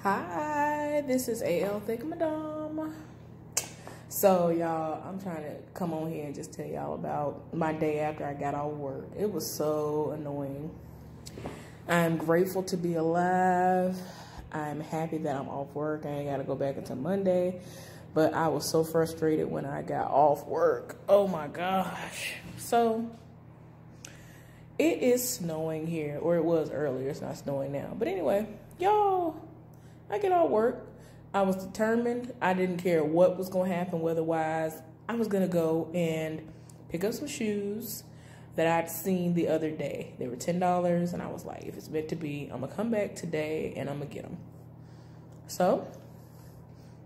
Hi, this is AL Thick Madame. So, y'all, I'm trying to come on here and just tell y'all about my day after I got off work. It was so annoying. I'm grateful to be alive. I'm happy that I'm off work. I ain't got to go back until Monday. But I was so frustrated when I got off work. Oh, my gosh. So, it is snowing here, or it was earlier. It's not snowing now. But anyway, y'all, I get off work. I was determined. I didn't care what was going to happen weather-wise. I was going to go and pick up some shoes that I'd seen the other day. They were $10, and I was like, if it's meant to be, I'm going to come back today, and I'm going to get them. So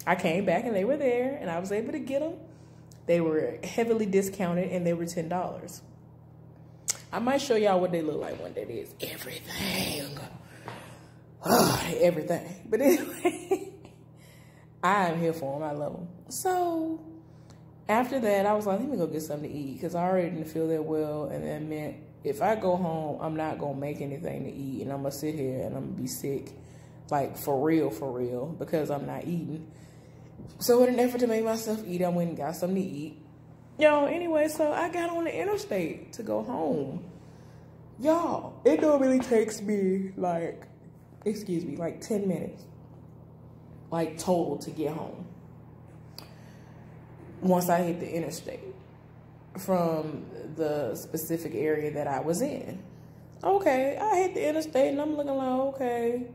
I came back, and they were there, and I was able to get them. They were heavily discounted, and they were $10. I might show y'all what they look like one day. It's everything. Everything. But anyway, I'm here for them. I love them. So after that, I was like, let me go get something to eat because I already didn't feel that well. And that meant if I go home, I'm not going to make anything to eat. And I'm going to sit here and I'm going to be sick. Like, for real, because I'm not eating. So in an effort to make myself eat, I went and got something to eat. Yo, anyway, so I got on the interstate to go home. Y'all, it normally takes me like 10 minutes, like total to get home. Once I hit the interstate from the specific area that I was in. Okay, I hit the interstate and I'm looking like, okay.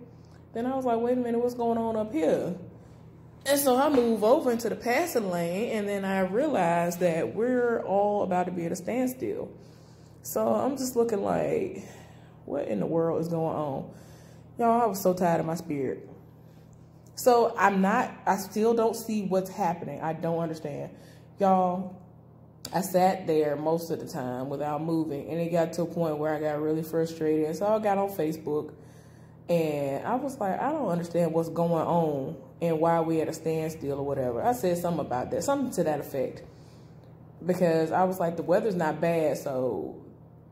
Then I was like, wait a minute, what's going on up here? And so I move over into the passing lane, and then I realized that we're all about to be at a standstill. So I'm just looking like, what in the world is going on? Y'all, I was so tired of my spirit. So I still don't see what's happening. I don't understand. Y'all, I sat there most of the time without moving, and it got to a point where I got really frustrated. So I got on Facebook, and I was like, I don't understand what's going on and why we at a standstill or whatever. I said something about that, something to that effect. Because I was like, the weather's not bad, so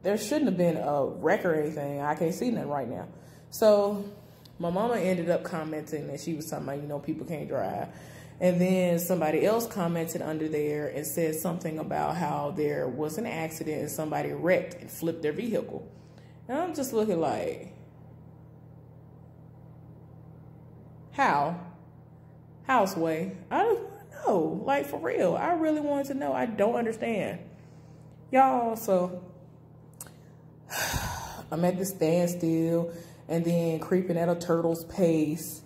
there shouldn't have been a wreck or anything. I can't see nothing right now. So my mama ended up commenting that she was talking about, you know, people can't drive. And then somebody else commented under there and said something about how there was an accident and somebody wrecked and flipped their vehicle. And I'm just looking like, how? Houseway? I don't know. Like, for real. I really wanted to know. I don't understand. Y'all, so I'm at the standstill and then creeping at a turtle's pace.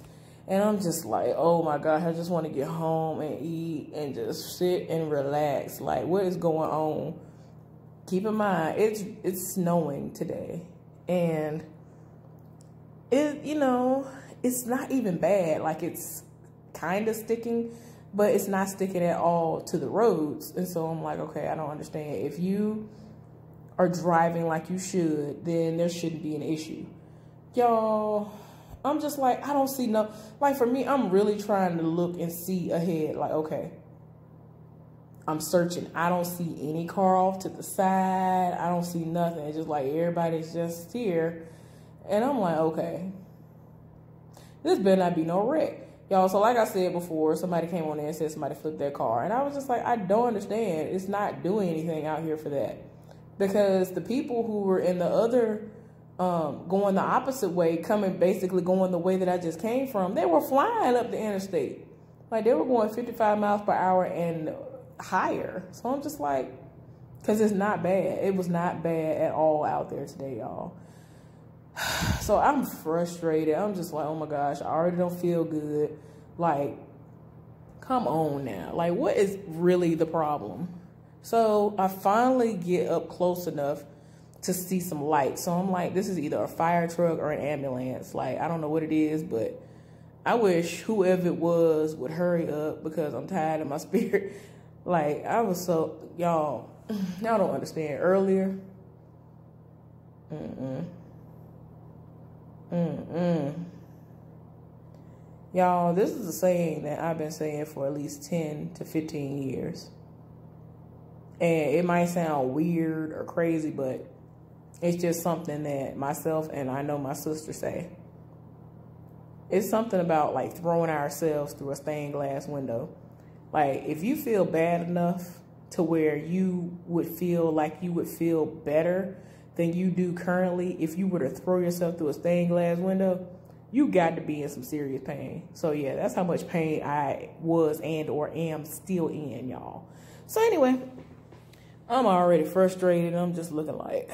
And I'm just like, oh my God, I just want to get home and eat and just sit and relax. Like, what is going on? Keep in mind, it's snowing today. And it's not even bad. Like, it's kind of sticking, but it's not sticking at all to the roads. And so I'm like, okay, I don't understand. If you are driving like you should, then there shouldn't be an issue. Y'all, I'm just like, I don't see like for me, I'm really trying to look and see ahead. Like, okay, I'm searching. I don't see any car off to the side. I don't see nothing. It's just like everybody's just here. And I'm like, okay, this better not be no wreck. Y'all, so like I said before, somebody came on there and said somebody flipped their car. And I was just like, I don't understand. It's not doing anything out here for that. Because the people who were in the other, going the opposite way, basically going the way that I just came from, they were flying up the interstate. Like, they were going 55 miles per hour and higher. So I'm just like, because it's not bad. It was not bad at all out there today, y'all. So I'm frustrated. I'm just like, oh my gosh, I already don't feel good. Like, come on now. Like, what is really the problem? So I finally get up close enough to see some lights. So I'm like, this is either a fire truck or an ambulance. Like, I don't know what it is, but I wish whoever it was would hurry up because I'm tired of my spirit. Like, I was so, y'all don't understand. Earlier, y'all, this is a saying that I've been saying for at least 10 to 15 years. And it might sound weird or crazy, but it's just something that myself and I know my sister say. it's something about like throwing ourselves through a stained glass window. Like, if you feel bad enough to where you would feel like you would feel better than you do currently if you were to throw yourself through a stained glass window, you got to be in some serious pain. So yeah, that's how much pain I was and or am still in, y'all. So anyway, I'm already frustrated. I'm just looking like,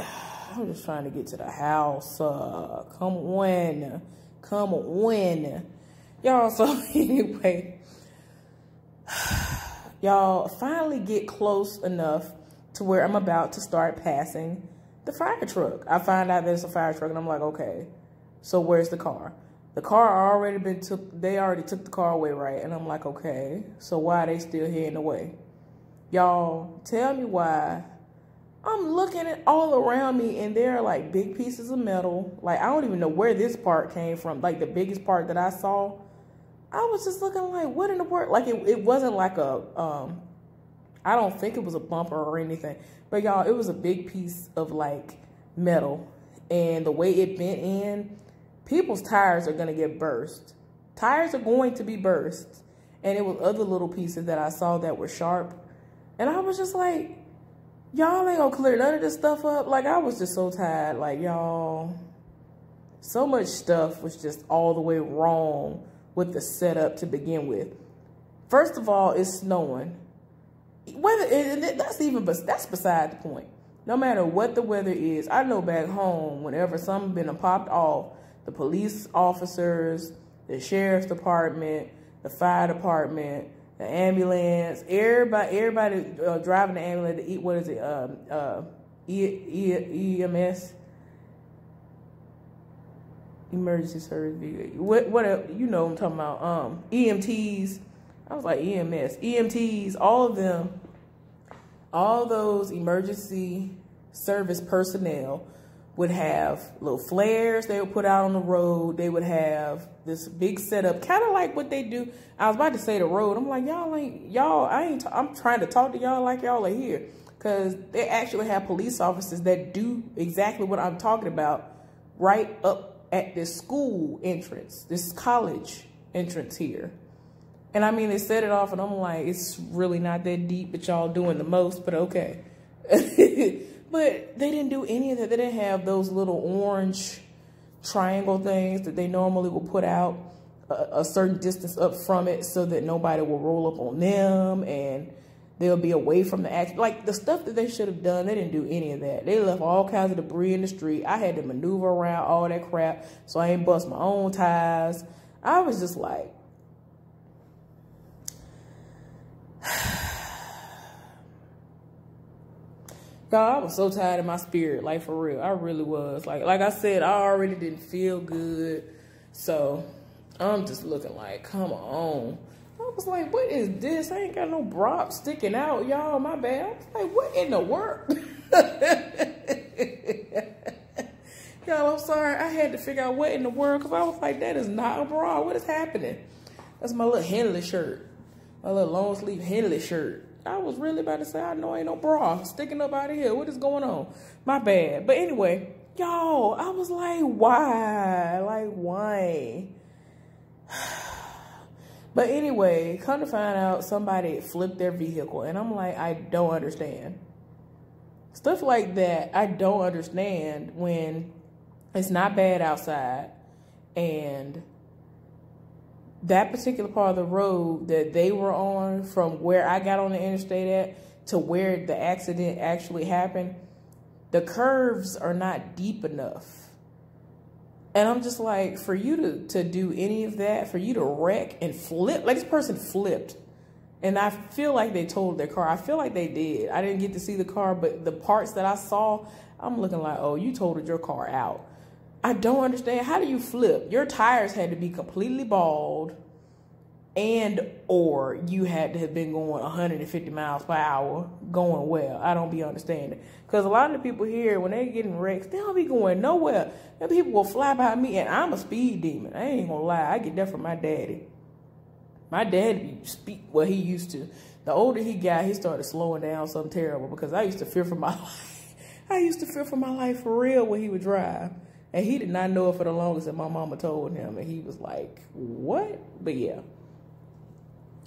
I'm just trying to get to the house. Come on. Y'all, so anyway, y'all finally get close enough to where I'm about to start passing the fire truck. I find out there's a fire truck and I'm like, okay, so where's the car? The car already they already took the car away, right? And I'm like, okay, so why are they still here in the way? Y'all, tell me why. I'm looking at all around me and there are like big pieces of metal. Like, I don't even know where this part came from. Like, the biggest part that I saw, I was just looking like, what in the world? Like, it wasn't like a, I don't think it was a bumper or anything. But y'all, it was a big piece of like metal. And the way it bent in, people's tires are going to get burst. Tires are going to be burst. And it was other little pieces that I saw that were sharp. And I was just like, y'all ain't gonna clear none of this stuff up. Like, I was just so tired. Like, y'all, so much stuff was just all the way wrong with the setup to begin with. First of all, it's snowing. That's beside the point. No matter what the weather is, I know back home, whenever something been popped off, the police officers, the sheriff's department, the fire department, the ambulance, everybody driving the ambulance to eat, what is it, EMS, emergency service vehicle, what you know what I'm talking about, EMTs, I was like EMS, EMTs, all of them, all those emergency service personnel would have little flares they would put out on the road. They would have this big setup, kind of like what they do. I was about to say the road. I'm like, I'm trying to talk to y'all like y'all are here. Because they actually have police officers that do exactly what I'm talking about right up at this school entrance, this college entrance here. And I mean, they set it off and I'm like, it's really not that deep, but y'all doing the most, but okay. But they didn't do any of that. They didn't have those little orange triangle things that they normally will put out a certain distance up from it so that nobody will roll up on them and they'll be away from the action. Like, the stuff that they should have done, they didn't do any of that. They left all kinds of debris in the street. I had to maneuver around all that crap so I ain't bust my own tires. I was just like, God, I was so tired of my spirit, like, for real. I really was. Like I said, I already didn't feel good. So I'm just looking like, come on. I was like, what is this? I ain't got no bra sticking out, y'all. My bad. I was like, what in the world? Y'all, I'm sorry. I had to figure out what in the world because I was like, that is not a bra. What is happening? That's my little Henley shirt. My little long sleeve Henley shirt. I was really about to say, I know ain't no bra sticking up out of here. What is going on? My bad. But anyway, y'all, I was like, why? Like, why? But anyway, come to find out, somebody flipped their vehicle. And I'm like, I don't understand. Stuff like that, I don't understand when it's not bad outside. And that particular part of the road that they were on, from where I got on the interstate at to where the accident actually happened, the curves are not deep enough. And I'm just like, for you to do any of that, for you to wreck and flip, like this person flipped. And I feel like they totaled their car. I feel like they did. I didn't get to see the car, but the parts that I saw, I'm looking like, oh, you totaled your car out. I don't understand. How do you flip? Your tires had to be completely bald and or you had to have been going 150 miles per hour going well. I don't be understanding. Because a lot of the people here, when they getting wrecked, they don't be going nowhere. And people will fly by me, and I'm a speed demon. I ain't gonna lie. I get that from my daddy. My daddy he used to. The older he got, he started slowing down something terrible because I used to fear for my life. I used to fear for my life for real when he would drive. And he did not know it for the longest, and my mama told him, and he was like, what? But yeah,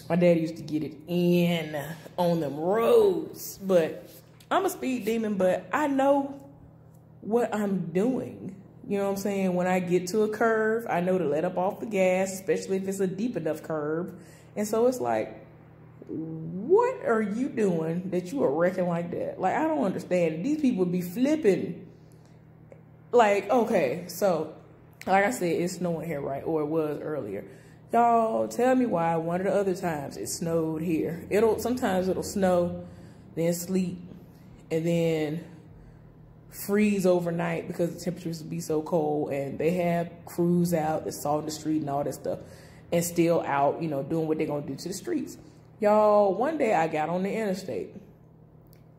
my dad used to get it in on them roads. But I'm a speed demon, but I know what I'm doing. You know what I'm saying? When I get to a curve, I know to let up off the gas, especially if it's a deep enough curve. And so it's like, what are you doing that you are wrecking like that? Like, I don't understand. These people be flipping. Like, okay, so like I said, it's snowing here, right? Or it was earlier. Y'all tell me why one of the other times it snowed here. Sometimes it'll snow, then sleet, and then freeze overnight because the temperatures will be so cold, and they have crews out that's salting the street and all that stuff, and still out, you know, doing what they're gonna do to the streets. Y'all, one day I got on the interstate.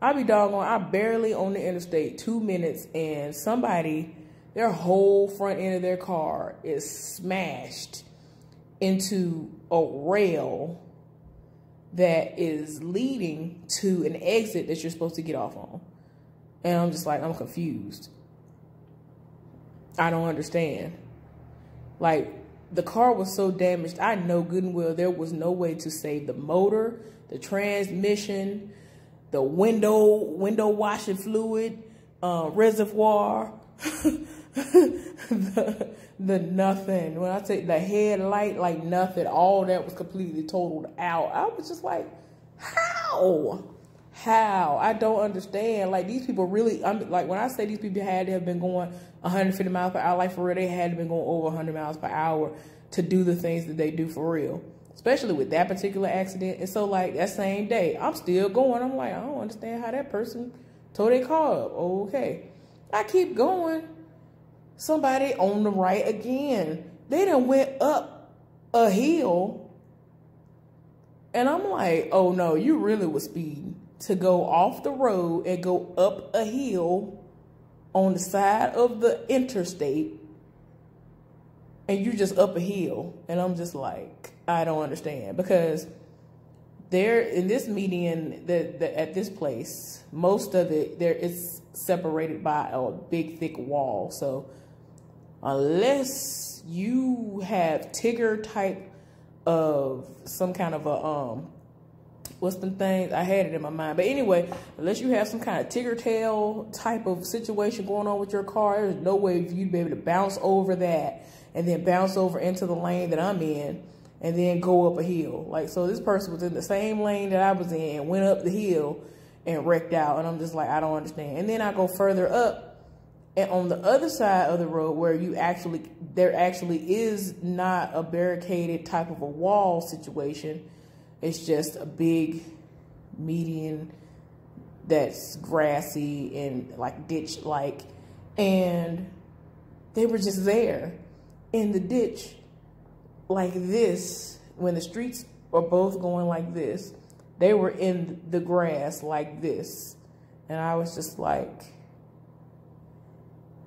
I be doggone, I barely on the interstate 2 minutes, and somebody, their whole front end of their car is smashed into a rail that is leading to an exit that you're supposed to get off on. And I'm just like, I'm confused. I don't understand. Like, the car was so damaged, I know good and well there was no way to save the motor, the transmission, the window washing fluid, reservoir, the nothing. When I say the headlight, like nothing, all that was completely totaled out. I was just like, how? I don't understand. Like, these people really, like, when I say these people had to have been going 150 miles per hour, like for real, they had to have been going over 100 miles per hour to do the things that they do for real, especially with that particular accident. And so, like, that same day, I'm still going. I'm like, I don't understand how that person tore their car up. Okay. I keep going. Somebody on the right again. They done went up a hill. And I'm like, oh no, you really was speeding to go off the road and go up a hill on the side of the interstate, and you just up a hill. And I'm just like, I don't understand, because there in this median at this place, most of it there is separated by a big thick wall. So unless you have Tigger type of some kind of a what's the thing? I had it in my mind. But anyway, unless you have some kind of Tigger tail type of situation going on with your car, there's no way for you to be able to bounce over that and then bounce over into the lane that I'm in and then go up a hill. Like, so this person was in the same lane that I was in, went up the hill and wrecked out. And I'm just like, I don't understand. And then I go further up, and on the other side of the road where there actually is not a barricaded type of a wall situation. It's just a big median that's grassy and like ditch-like. And they were just there in the ditch like this. When the streets are both going like this, they were in the grass like this. And I was just like,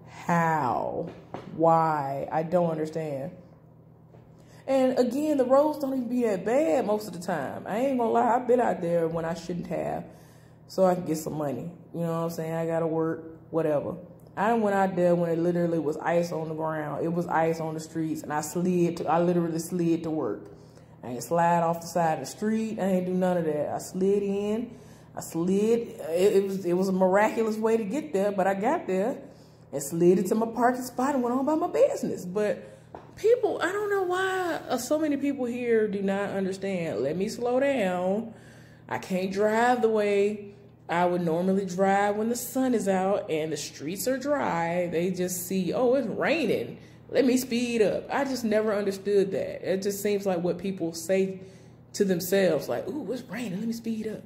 how? Why? I don't understand. And again, the roads don't even be that bad most of the time. I ain't gonna lie, I've been out there when I shouldn't have, so I can get some money. You know what I'm saying? I gotta work, whatever. I went out there when it literally was ice on the ground. It was ice on the streets, and I literally slid to work. I ain't slide off the side of the street. I ain't do none of that. I slid in. It was a miraculous way to get there, but I got there and slid into my parking spot and went on about my business. But people, I don't know why so many people here do not understand. Let me slow down. I can't drive the way I would normally drive when the sun is out and the streets are dry. They just see, oh, it's raining. Let me speed up. I just never understood that. It just seems like what people say to themselves, like, ooh, it's raining, let me speed up.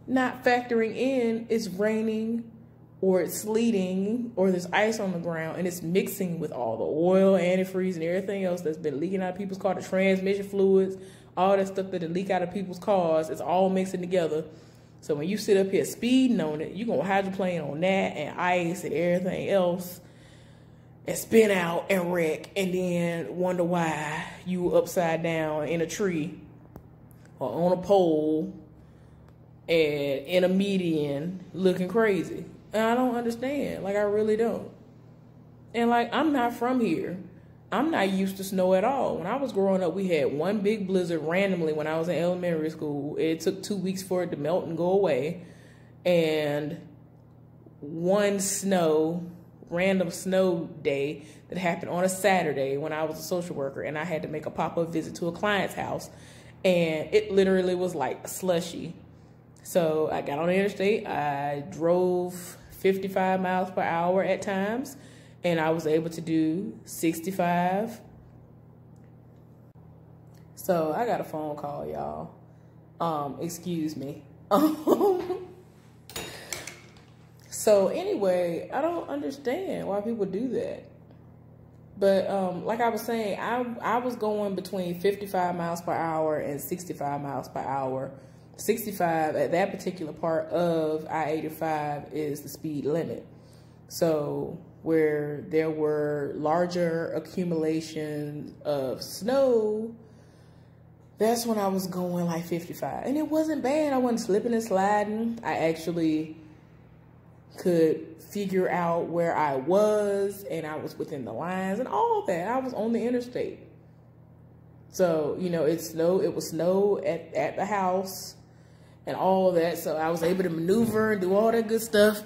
Not factoring in it's raining, or it's sleeting, or there's ice on the ground, and it's mixing with all the oil, antifreeze, and everything else that's been leaking out of people's cars, the transmission fluids, all that stuff that leak out of people's cars. It's all mixing together. So when you sit up here speeding on it, you're going to hydroplane on that and ice and everything else and spin out and wreck, and then wonder why you were upside down in a tree or on a pole and in a median looking crazy. And I don't understand. Like, I really don't. And like, I'm not from here. I'm not used to snow at all. When I was growing up, we had one big blizzard randomly when I was in elementary school. It took 2 weeks for it to melt and go away. And one random snow day that happened on a Saturday when I was a social worker and I had to make a pop-up visit to a client's house. And it literally was like slushy. So I got on the interstate. I drove 55 miles per hour at times. And I was able to do 65. So I got a phone call, y'all. Excuse me. So anyway, I don't understand why people do that. But like I was saying, I was going between 55 miles per hour and 65 miles per hour. 65 at that particular part of I-85 is the speed limit. So where there were larger accumulations of snow, that's when I was going like 55. And it wasn't bad. I wasn't slipping and sliding. I actually could figure out where I was, and I was within the lines and all that. I was on the interstate. So, you know, it was snow at the house and all that. So I was able to maneuver and do all that good stuff.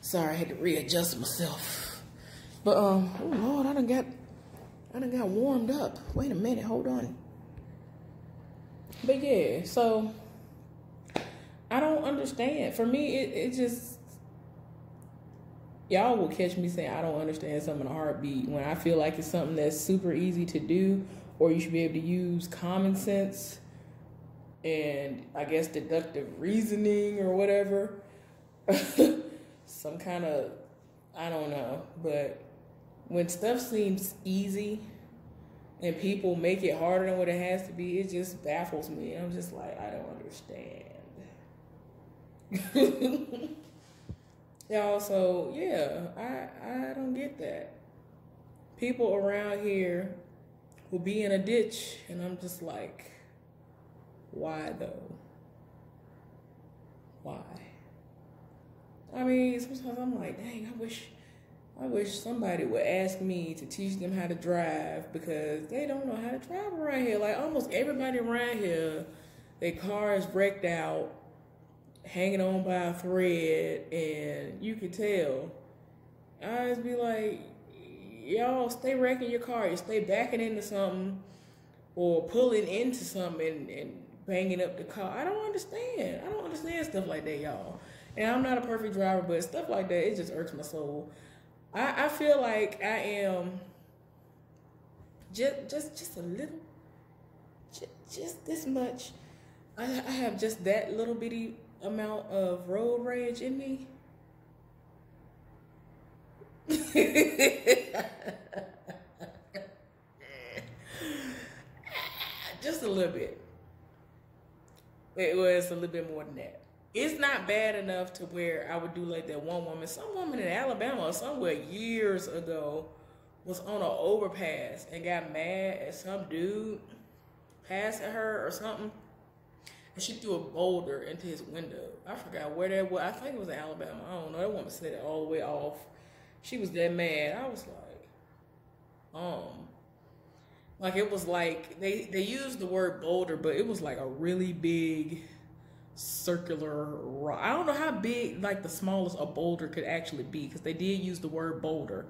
Sorry, I had to readjust myself. But oh Lord, I done got warmed up. Wait a minute, hold on. But yeah, so I don't understand. For me, it just, y'all will catch me saying I don't understand something in a heartbeat when I feel like it's something that's super easy to do, or you should be able to use common sense and I guess deductive reasoning or whatever. Some kind of, I don't know, but when stuff seems easy and people make it harder than what it has to be, it just baffles me. I'm just like, I don't understand. Y'all, so yeah, I don't get that. People around here will be in a ditch and I'm just like, why though? Why? I mean, sometimes I'm like, dang, I wish somebody would ask me to teach them how to drive because they don't know how to drive around here. Like almost everybody around here, their car is wrecked out, hanging on by a thread, and you can tell. I just be like, y'all stay wrecking your car. You stay backing into something or pulling into something and banging up the car. I don't understand. I don't understand stuff like that, y'all. And I'm not a perfect driver, but stuff like that, it just irks my soul. I feel like I am just a little, just this much. I have just that little bitty amount of road rage in me. Just a little bit. It was a little bit more than that. It's not bad enough to where I would do like that one woman. Some woman in Alabama or somewhere years ago was on an overpass and got mad at some dude passing her or something. And she threw a boulder into his window. I forgot where that was. I think it was in Alabama. I don't know. That woman said it all the way off. She was that mad. I was like it was like they used the word boulder, but it was like a really big circular rock. I don't know how big like the smallest a boulder could actually be because they did use the word boulder.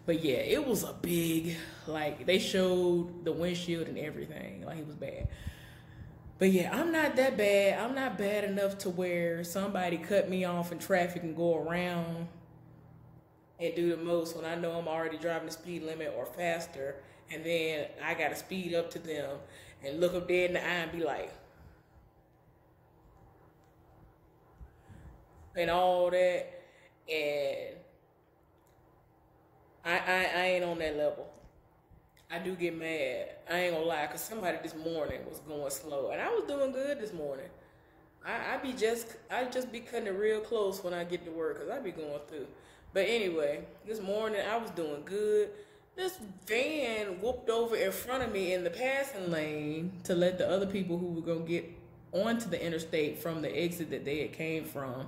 But yeah, it was a big, like they showed the windshield and everything. Like it was bad. But yeah, I'm not that bad. I'm not bad enough to where somebody cut me off in traffic and go around and do the most when I know I'm already driving the speed limit or faster. And then I got to speed up to them and look up dead in the eye and be like, and all that. And I ain't on that level. I do get mad. I ain't gonna lie, because somebody this morning was going slow. And I was doing good this morning. I just be cutting it real close when I get to work, because I be going through. But anyway, this morning I was doing good. This van whooped over in front of me in the passing lane to let the other people who were going to get onto the interstate from the exit that they had came from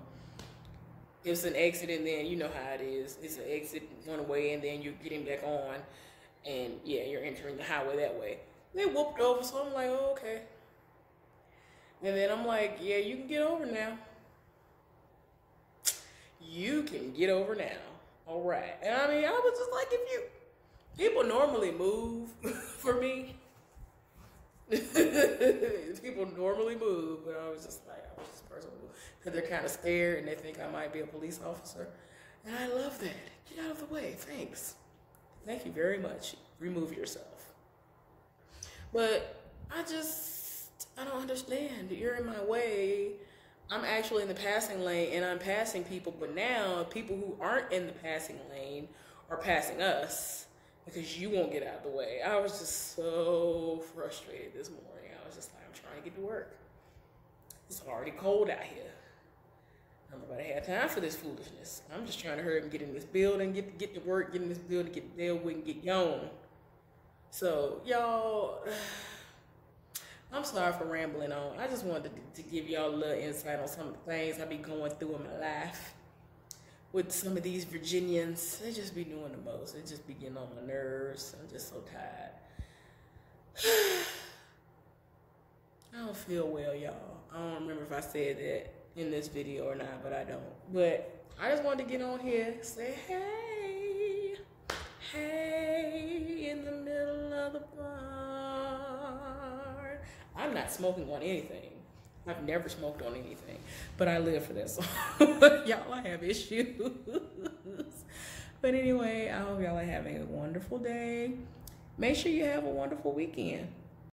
it's an exit, and then you know how it is. It's an exit one way, and then you're getting back on, and yeah, you're entering the highway that way. They whooped over, so I'm like, oh, okay. And then I'm like, yeah, you can get over now. You can get over now. All right. And I mean, I was just like, people normally move for me. People normally move, but I was just like, I was this person because they're kind of scared and they think I might be a police officer. And I love that. Get out of the way. Thanks. Thank you very much. Remove yourself. But I don't understand. You're in my way. I'm actually in the passing lane and I'm passing people, but now people who aren't in the passing lane are passing us because you won't get out of the way. I was just so frustrated this morning. I was just like, I'm trying to get to work. It's already cold out here. I'm about to have time for this foolishness. I'm just trying to hurry up and get in this building, get to work, get in this building, get dealt with, and get gone. So, y'all, I'm sorry for rambling on. I just wanted to give y'all a little insight on some of the things I be going through in my life with some of these Virginians. They just be doing the most. They just be getting on my nerves. I'm just so tired. I don't feel well, y'all. I don't remember if I said that in this video or not, but I don't. But I just wanted to get on here, say hey, hey, in the middle of the barn. I'm not smoking on anything. I've never smoked on anything, but I live for this. Y'all, I have issues. But anyway, I hope y'all are having a wonderful day. Make sure you have a wonderful weekend.